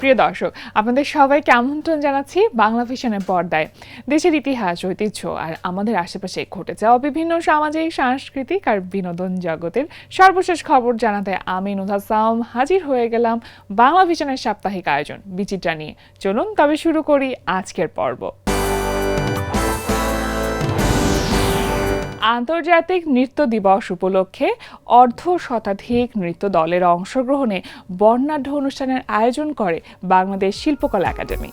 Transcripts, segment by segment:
প্রিয় দর্শক, আপনাদের সবাইকে আমন্ত্রণ জানাচ্ছি বাংলা ভিশনের পর্দায়। দেশের ইতিহাস, ঐতিহ্য আর আমাদের আশেপাশে ঘটে যাওয়া বিভিন্ন সামাজিক, সাংস্কৃতিক আর বিনোদন জগতের সর্বশেষ খবর জানাতে আমি নুধা সাওম হাজির হয়ে গেলাম বাংলা ভিশনের সাপ্তাহিক আয়োজন বিচিত্রা নিয়ে। চলুন তবে শুরু করি আজকের পর্ব। আন্তর্জাতিক নৃত্য দিবস উপলক্ষে অর্ধশতাধিক নৃত্য দলের অংশগ্রহণে বর্ণাঢ্য অনুষ্ঠানের আয়োজন করে বাংলাদেশ শিল্পকলা একাডেমি।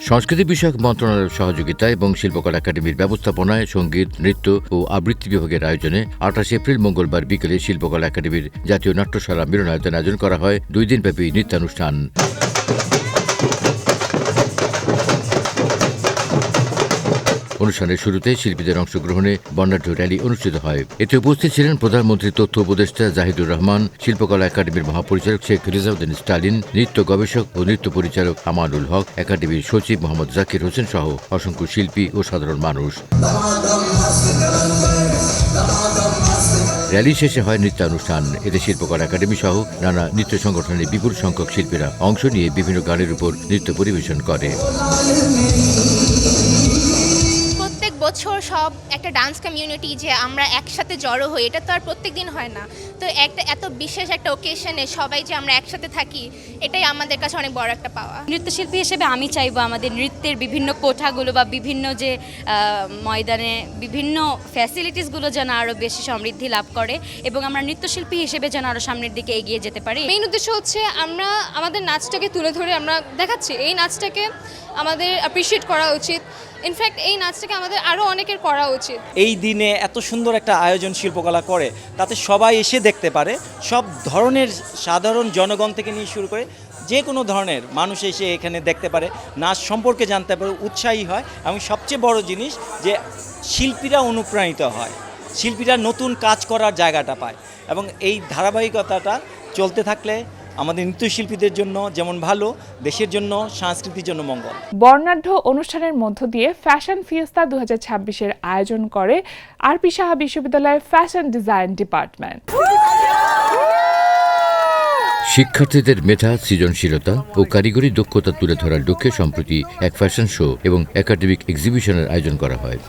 সংস্কৃতি বিষয়ক মন্ত্রণালয়ের সহযোগিতা এবং শিল্পকলা একাডেমির ব্যবস্থাপনায় সঙ্গীত, নৃত্য ও আবৃত্তি বিভাগের আয়োজনে 28 এপ্রিল মঙ্গলবার বিকেলে শিল্পকলা একাডেমির জাতীয় নাট্যশালা মিলনায়তনে আয়োজন করা হয় 2 দিনব্যাপী নৃত্যানুষ্ঠান। অনুষ্ঠানের শুরুতে শিল্পীদের অংশগ্রহণে বর্ণাঢ্য র্যালি অনুষ্ঠিত হয়। এতে উপস্থিত ছিলেন প্রধানমন্ত্রী তথ্য উপদেষ্টা জাহিদুর রহমান, শিল্পকলা একাডেমির মহাপরিচালক শেখ রিজাউদ্দিন স্টালিন, নৃত্য গবেষক ও নৃত্য পরিচালক আমানুল হক, একাডেমির সচিব মোহাম্মদ জাকির হোসেন সহ অসংখ্য শিল্পী ও সাধারণ মানুষ। র্যালি শেষে হয় নৃত্যানুষ্ঠান। এতে শিল্পকলা একাডেমি সহ নানা নৃত্য সংগঠনের বিপুল সংখ্যক শিল্পীরা অংশ নিয়ে বিভিন্ন গানের উপর নৃত্য পরিবেশন করে। বছর সব একটা ডান্স কমিউনিটি যে আমরা একসাথে জড়ো হই, এটা তো আর প্রত্যেক দিন হয় না। তো একটা এত বিশেষ একটা ওকেশনে সবাই যে আমরা একসাথে থাকি, এটাই আমাদের কাছে অনেক বড় একটা পাওয়া। নৃত্যশিল্পী হিসেবে আমি চাইবো আমাদের নৃত্যের বিভিন্ন কোঠাগুলো বা বিভিন্ন যে ময়দানে বিভিন্ন ফ্যাসিলিটিসগুলো যেন আরও বেশি সমৃদ্ধি লাভ করে এবং আমরা নৃত্যশিল্পী হিসেবে যেন আরও সামনের দিকে এগিয়ে যেতে পারি। মেইন উদ্দেশ্য হচ্ছে আমরা আমাদের নাচটাকে তুলে ধরে আমরা দেখাচ্ছি, এই নাচটাকে আমাদের অ্যাপ্রিশিয়েট করা উচিত। ইনফ্যাক্ট এই নাচটাকে আমাদের আরও অনেকের করা উচিত। এই দিনে এত সুন্দর একটা আয়োজন শিল্পকলা করে, তাতে সবাই এসে দেখতে পারে। সব ধরনের সাধারণ জনগণ থেকে নিয়ে শুরু করে যে কোনো ধরনের মানুষ এসে এখানে দেখতে পারে, নাচ সম্পর্কে জানতে পারে, উৎসাহী হয়। এবং সবচেয়ে বড় জিনিস যে শিল্পীরা অনুপ্রাণিত হয়, শিল্পীরা নতুন কাজ করার জায়গাটা পায়। এবং এই ধারাবাহিকতাটা চলতে থাকলে আমাদের নৃত্যশিল্পীদের জন্য যেমন ভালো, দেশের জন্য, সংস্কৃতির জন্য মঙ্গল। বর্ণাঢ্য অনুষ্ঠানের মধ্য দিয়ে ফ্যাশন ফিয়েস্তা 2026-এর আয়োজন করে আরপি সাহা বিশ্ববিদ্যালয়ের ফ্যাশন ডিজাইন ডিপার্টমেন্ট। শিক্ষার্থীদের মেধা, সৃজনশীলতা ও কারিগরি দক্ষতা তুলে ধরার লক্ষ্যে সম্প্রতি এক ফ্যাশন শো এবং একাডেমিক এক্সিবিশনের আয়োজন করা হয়।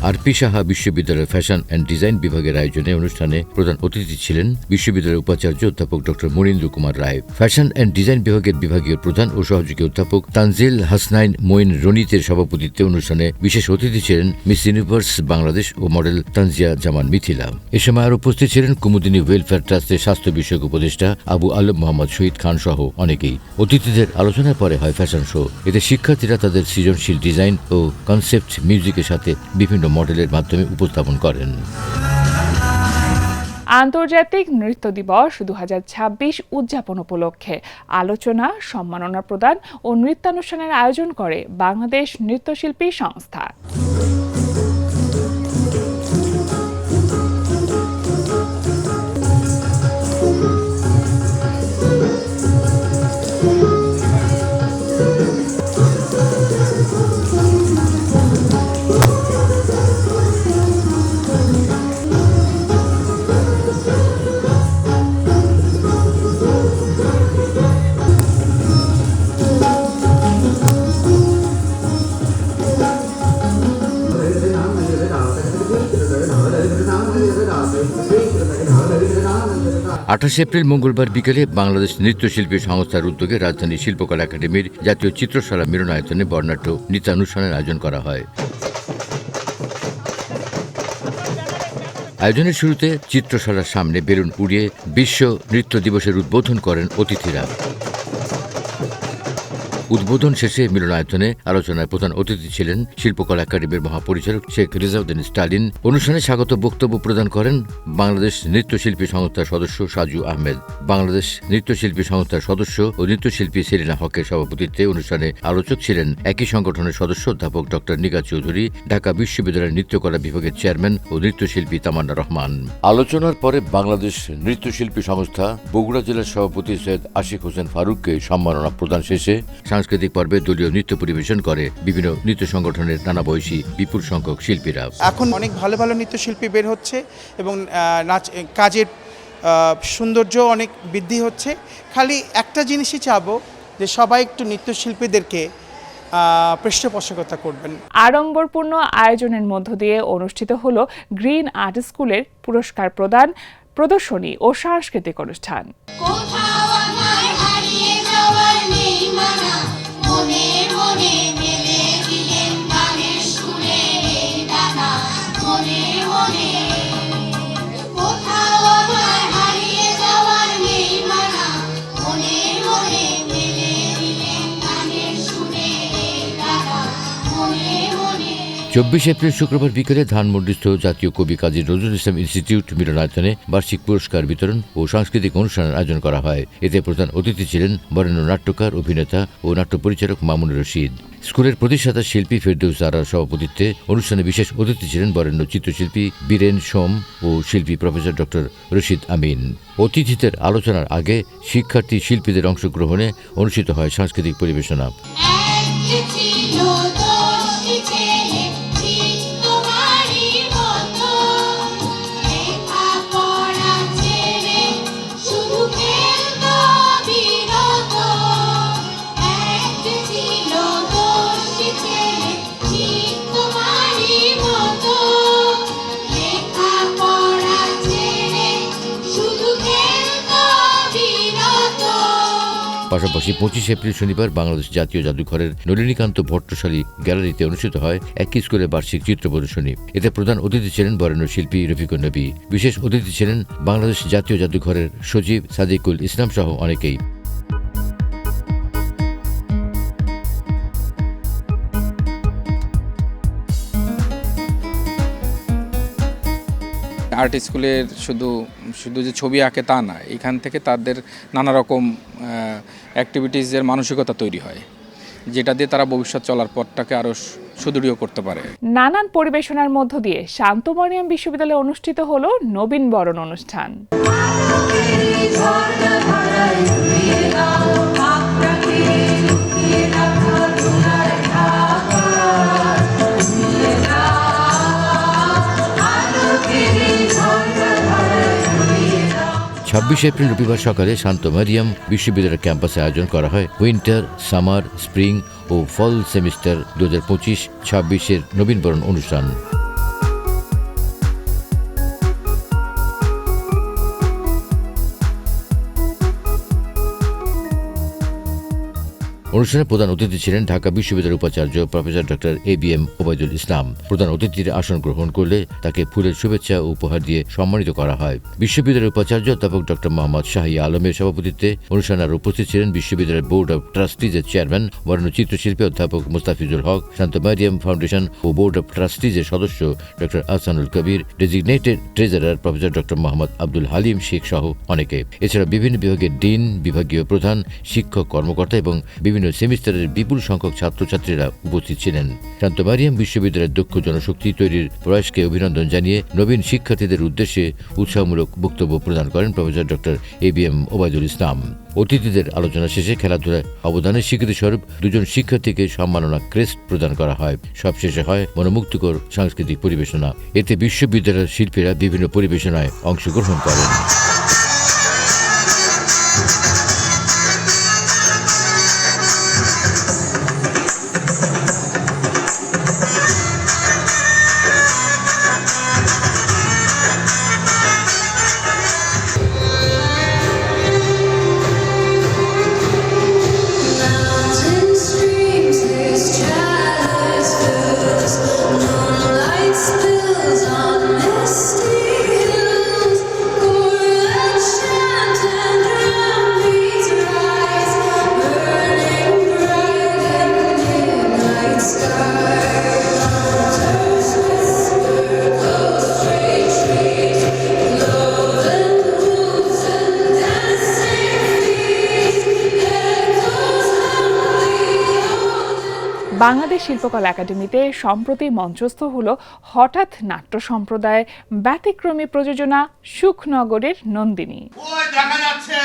আরপি সাহা বিশ্ববিদ্যালয়ের ফ্যাশন অ্যান্ড ডিজাইন বিভাগের আয়োজনে অনুষ্ঠানে প্রধান অতিথি ছিলেন বিশ্ববিদ্যালয়ের উপাচার্য অধ্যাপক doctor Manindra Kumar Roy. Fashion and design বিভাগের বিভাগীয় প্রধান ও সহযোগী অধ্যাপক তানজিল হাসনাইন মঈন রনিতের সভাপতিত্বে অনুষ্ঠানে বিশেষ অতিথি ছিলেন মিস ইউনিভার্স বাংলাদেশ ও মডেল তানজিয়া জামান মিথিলা। এ সময় আর উপস্থিত ছিলেন কুমুদিনী ওয়েলফেয়ার ট্রাস্টের স্বাস্থ্য বিষয়ক উপদেষ্টা আবু আলম মোহাম্মদ শহীদ খান সহ অনেকেই। অতিথিদের আলোচনার পরে হয় ফ্যাশন শো। এতে শিক্ষার্থীরা তাদের সৃজনশীল ডিজাইন ও কনসেপ্ট মিউজিকের সাথে বিভিন্ন মডেলের মাধ্যমে উপস্থাপন করেন। আন্তর্জাতিক নৃত্য দিবস 2026 উদযাপন উপলক্ষে আলোচনা, সম্মাননা প্রদান ও নৃত্যানুষ্ঠানের আয়োজন করে বাংলাদেশ নৃত্যশিল্পী সংস্থা। আঠাশে এপ্রিল মঙ্গলবার বিকেলে বাংলাদেশ নৃত্যশিল্পী সংস্থার উদ্যোগে রাজধানী শিল্পকলা একাডেমির জাতীয় চিত্রশালা মিলনায়তনে বর্ণাঢ্য নৃত্যানুষ্ঠানের আয়োজন করা হয়। আয়োজনের শুরুতে চিত্রশালার সামনে বেলুন উড়িয়ে বিশ্ব নৃত্য দিবসের উদ্বোধন করেন অতিথিরা। উদ্বোধন শেষে মিলনায়তনে আলোচনায় প্রধান অতিথি ছিলেন শিল্পকলা একাডেমির মহাপরিচালক শেখ রিজাউদ্দিন স্টালিন। অনুষ্ঠানে স্বাগত বক্তব্য প্রদান করেন বাংলাদেশ নৃত্যশিল্পী সংস্থার সদস্য সাজু আহমেদ। বাংলাদেশ নৃত্যশিল্পী সংস্থার সদস্য ও নৃত্যশিল্পী সেলিনা হকের সভাপতিত্বে অনুষ্ঠানে আলোচক ছিলেন একই সংগঠনের সদস্য অধ্যাপক ডক্টর নিগার চৌধুরী, ঢাকা বিশ্ববিদ্যালয়ের নৃত্যকলা বিভাগের চেয়ারম্যান ও নৃত্যশিল্পী তামান্না রহমান। আলোচনার পরে বাংলাদেশ নৃত্যশিল্পী সংস্থা বগুড়া জেলার সভাপতি সৈয়দ আশিক হোসেন ফারুককে সম্মাননা প্রদান শেষে সাংস্কৃতিক পর্বে দলীয় নৃত্য পরিবেশন করে বিভিন্ন নৃত্য সংগঠনের নানা বয়সী বিপুল সংখ্যক শিল্পীরা। এখন অনেক ভালো ভালো নৃত্যশিল্পী বের হচ্ছে এবং নাচ কাজের সৌন্দর্য অনেক বৃদ্ধি হচ্ছে। খালি একটা জিনিসই চাবো যে সবাই একটু নৃত্যশিল্পীদেরকে পৃষ্ঠপোষকতা করবেন। আড়ম্বরপূর্ণ আয়োজনের মধ্য দিয়ে অনুষ্ঠিত হলো গ্রিন আর্ট স্কুলের পুরস্কার প্রদান, প্রদর্শনী ও সাংস্কৃতিক অনুষ্ঠান। চব্বিশ এপ্রিল শুক্রবার বিকেলে ধানমন্ডিস্থ জাতীয় কবি কাজী নজরুল ইসলাম ইনস্টিটিউট মিলনায়তনে বার্ষিক পুরস্কার বিতরণ ও সাংস্কৃতিক অনুষ্ঠানের আয়োজন করা হয়। এতে প্রধান অতিথি ছিলেন বরেণ্য নাট্যকার, অভিনেতা ও নাট্য পরিচালক মামুন রশিদ। স্কুলের প্রতিষ্ঠাতা শিল্পী ফেরদৌস জারার সভাপতিত্বে অনুষ্ঠানে বিশেষ অতিথি ছিলেন বরেণ্য চিত্রশিল্পী বীরেন সোম ও শিল্পী প্রফেসর ডক্টর রশিদ আমিন। অতিথিদের আলোচনার আগে শিক্ষার্থী শিল্পীদের অংশগ্রহণে অনুষ্ঠিত হয় সাংস্কৃতিক পরিবেশনা। পাশাপাশি 25 এপ্রিল শনিবার বাংলাদেশ জাতীয় জাদুঘরের নলিনীকান্ত ভট্টশালী গ্যালারিতে অনুষ্ঠিত হয় একই স্কুলের বার্ষিক চিত্র প্রদর্শনী। এতে প্রধান অতিথি ছিলেন বরেণ্য শিল্পী রফিকুন নবী। বিশেষ অতিথি ছিলেন বাংলাদেশ জাতীয় জাদুঘরের সচিব সাদিকুল ইসলাম সহ অনেকেই। আর্ট স্কুলের শুধু যে ছবি আঁকে তা না, এখান থেকে তাদের নানা রকম অ্যাক্টিভিটিসের মানসিকতা তৈরি হয়, যেটা দিয়ে তারা ভবিষ্যৎ চলার পথটাকে আরও সুদৃঢ় করতে পারে। নানান পরিবেশনার মধ্য দিয়ে শান্ত মরিয়ম বিশ্ববিদ্যালয়ে অনুষ্ঠিত হলো নবীন বরণ অনুষ্ঠান। ছাব্বিশে এপ্রিল রবিবার সকালে শান্ত মারিয়াম বিশ্ববিদ্যালয়ের ক্যাম্পাসে আয়োজন করা হয় উইন্টার, সামার, স্প্রিং ও ফল সেমিস্টার 2025-26 নবীনবরণ অনুষ্ঠান। অনুষ্ঠানে প্রধান অতিথি ছিলেন ঢাকা বিশ্ববিদ্যালয়ের উপাচার্য প্রফেসর ডক্টর ABM ওবায়দুল ইসলাম। প্রধান অতিথির আসন গ্রহণ করলে তাকে ফুলের শুভেচ্ছা ও উপহার দিয়ে সম্মানিত করা হয়। বিশ্ববিদ্যালয়ের উপাচার্য অধ্যাপক ডক্টর মোহাম্মদ শাহিয়া আলমের সভাপতিত্বে অনুষ্ঠানে আরও উপস্থিত ছিলেন বিশ্ববিদ্যালয়ের বোর্ড অব ট্রাস্টিজের চেয়ারম্যান বরেণ্য চিত্রশিল্পী অধ্যাপক মুস্তাফিজুল হক, শান্ত মারিয়াম ফাউন্ডেশন ও বোর্ড অব ট্রাস্টিজের সদস্য doctor Ahsanul Kabir, designated treasurer professor doctor Mohammad Abdul Halim Sheikh সহ অনেকে। এছাড়া বিভিন্ন বিভাগের ডিন, বিভাগীয় প্রধান, শিক্ষক কর্মকর্তা এবং বিভিন্ন সেমিস্টারের বিপুল সংখ্যক ছাত্রছাত্রীরা উপস্থিত ছিলেন। শান্ত মারিয়াম বিশ্ববিদ্যালয়ের দক্ষ জনশক্তি তৈরির প্রয়াসকে অভিনন্দন জানিয়ে নবীন শিক্ষার্থীদের উদ্দেশ্যে উৎসাহমূলক বক্তব্য প্রদান করেন প্রফেসর ডক্টর ABM ওবায়দুল ইসলাম। অতিথিদের আলোচনা শেষে খেলাধুলায় অবদানের স্বীকৃতিস্বরূপ 2 শিক্ষার্থীকে সম্মাননা ক্রেস্ট প্রদান করা হয়। সবশেষে হয় মনোমুগ্ধকর সাংস্কৃতিক পরিবেশনা। এতে বিশ্ববিদ্যালয়ের শিল্পীরা বিভিন্ন পরিবেশনায় অংশগ্রহণ করেন। Spills on misty hills, Bangladesh শিল্পকলা একাডেমিতে সম্প্রতি মঞ্চস্থ হলো হঠাৎ নাট্য সম্প্রদায় ব্যতিক্রমী প্রযোজনা সুখনগরের নন্দিনী। ওই দেখা যাচ্ছে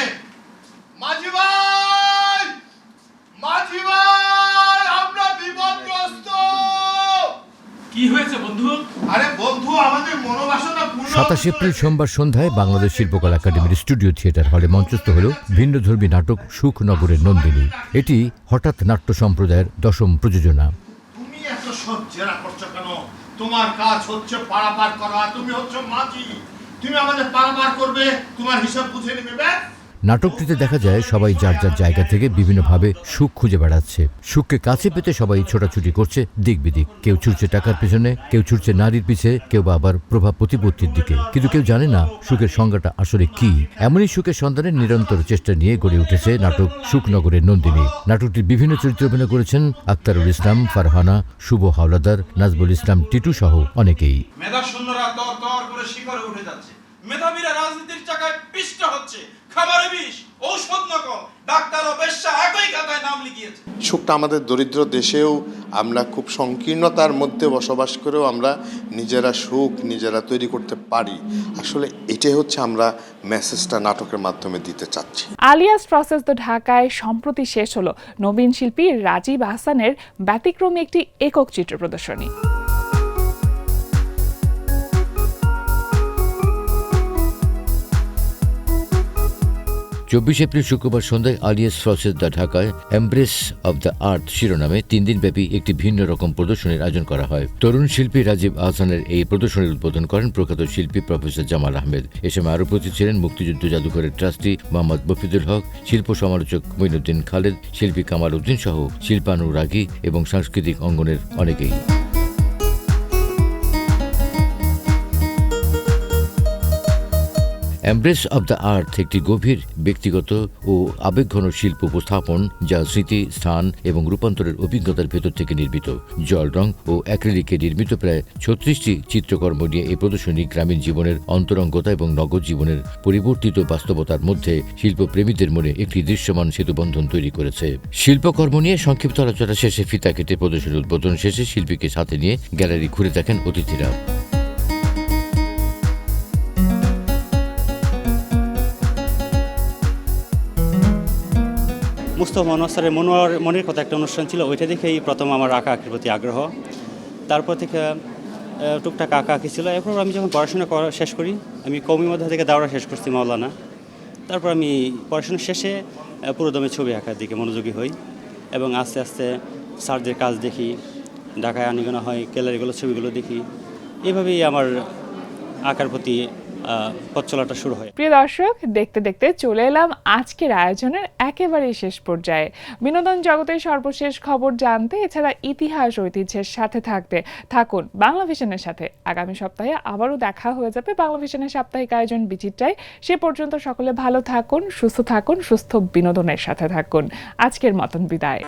মাঝি ভাই, মাঝি ভাই, আমরা বিপদগ্রস্ত। কি হয়েছে বন্ধু? আরে বন্ধু, আমাদের মনোবাসনা পূর্ণ 27 এপ্রিল সোমবার সন্ধ্যায় বাংলাদেশ শিল্পকলা একাডেমির স্টুডিও থিয়েটার হলে মঞ্চস্থ হল ভিন্নধর্মী নাটক সুখনগরের নন্দিনী। এটি হঠাৎ নাট্য সম্প্রদায়ের 10ম প্রযোজনা। তুমি এত সহ্যেরা করছো কেন? তোমার কাজ হচ্ছে পারাপার করা, তুমি হচ্ছে মাঝি, তুমি আমাদের পারাপার করবে, তোমার হিসাব বুঝে নেবে। ব্যাস। নাটকটিতে দেখা যায় সবাই যার যার জায়গা থেকে বিভিন্নভাবে সুখ খুঁজে বেড়াচ্ছে। সুখকে কাছে পেতে সবাই ছোটাছুটি করছে দিক বিদিক। কেউ ছুটছে টাকার পেছনে, কেউ ছুটছে নারীর পিছে, কেউ বা আবার প্রভাব প্রতিপত্তির দিকে। কিন্তু কেউ জানে না সুখের সংজ্ঞাটা আসলে কি। এমনই সুখের সন্ধানের নিরন্তর চেষ্টা নিয়ে গড়ে উঠেছে নাটক সুখনগরের নন্দিনী। নাটকটির বিভিন্ন চরিত্রে অভিনয় করেছেন আক্তারুল ইসলাম, ফারহানা, শুভ হাওলাদার, নাজবুল ইসলাম টিটু সহ অনেকেই। মেধা শূন্যরা তর তর করে শিখরে উঠে যাচ্ছে, মেধাবীরা রাজনীতির চাকায় পিষ্ট হচ্ছে, খাবারে বিষ, ঔষধ নকল, ডাক্তার ও বেশ্যা একই খাতায় নাম লিখিয়েছে। সুখটা আমাদের দরিদ্র দেশেও আমরা খুব সংকীর্ণতার মধ্যে বসবাস করেও আমরা নিজেরা সুখ নিজেরা তৈরি করতে পারি। আসলে এটাই হচ্ছে আমরা মেসেজটা নাটকের মাধ্যমে দিতে চাচ্ছি। আলিয়াস প্রসেস দ্য ঢাকায় সম্প্রতি শেষ হলো নবীন শিল্পী রাজীব আহসানের ব্যতিক্রমী একটি একক চিত্র প্রদর্শনী। 24 এপ্রিল শুক্রবার সন্ধ্যায় আলিয়াস প্রসেস দ্য ঢাকায় এমব্রেস অব দ্য আর্থ শিরোনামে 3 দিনব্যাপী একটি ভিন্ন রকম প্রদর্শনীর আয়োজন করা হয়। তরুণ শিল্পী রাজীব আহসানের এই প্রদর্শনীর উদ্বোধন করেন প্রখ্যাত শিল্পী প্রফেসর জামাল আহমেদ। এ সময় আরও উপস্থিত ছিলেন মুক্তিযুদ্ধ জাদুঘরের ট্রাস্টি মোহাম্মদ মফিদুল হক, শিল্প সমালোচক মঈনুদ্দিন খালেদ, শিল্পী কামাল উদ্দিন সহ শিল্পানুরাগী এবং সাংস্কৃতিক অঙ্গনের অনেকেই। এমব্রেস অব দ্য আর্থ একটি গভীর ব্যক্তিগত ও আবেগঘন শিল্প উপস্থাপন যা স্মৃতি, স্থান এবং রূপান্তরের অভিজ্ঞতার ভেতর থেকে নির্মিত। জল রং ও অ্যাক্রিলিকে নির্মিত প্রায় 36টি চিত্রকর্ম নিয়ে এই প্রদর্শনী গ্রামীণ জীবনের অন্তরঙ্গতা এবং নগর জীবনের পরিবর্তিত বাস্তবতার মধ্যে শিল্পপ্রেমীদের মনে একটি দৃশ্যমান সেতুবন্ধন তৈরি করেছে। শিল্পকর্ম নিয়ে সংক্ষিপ্ত আলোচনা শেষে ফিতা কেটে প্রদর্শনীর উদ্বোধন শেষে শিল্পীকে সাথে নিয়ে গ্যালারি ঘুরে দেখেন অতিথিরা। মুস্তফা মনোয়ারের মনের কথা একটা অনুষ্ঠান ছিল, ওইটা দেখেই প্রথম আমার আঁকাআঁকির প্রতি আগ্রহ। তারপর থেকে টুকটাক আঁকাআঁকি ছিল। এরপর আমি যখন পড়াশোনা শেষ করি, আমি কওমি মধ্যে থেকে দাওরা শেষ করছি মাওলানা। তারপর আমি পড়াশোনা শেষে পুরোদমে ছবি আঁকার দিকে মনোযোগী হই এবং আস্তে আস্তে স্যারদের কাজ দেখি, ঢাকায় আনিগোনা হয়, গ্যালারিগুলো ছবিগুলো দেখি। এভাবেই আমার আঁকার প্রতি পথ চলাটা শুরু হয়। প্রিয় দর্শক, দেখতে দেখতে চলে এলাম আজকের আয়োজনের একেবারেই শেষ পর্যায়ে। বিনোদন জগতের সর্বশেষ খবর জানতে এছাড়া ইতিহাস ঐতিহ্যের সাথে থাকুন বাংলা ভিশনের সাথে। আগামী সপ্তাহে আবারও দেখা হয়ে যাবে বাংলা ভিশনের সাপ্তাহিক আয়োজন বিচিত্রায়। সে পর্যন্ত সকলে ভালো থাকুন, সুস্থ বিনোদনের সাথে থাকুন। আজকের মতন বিদায়।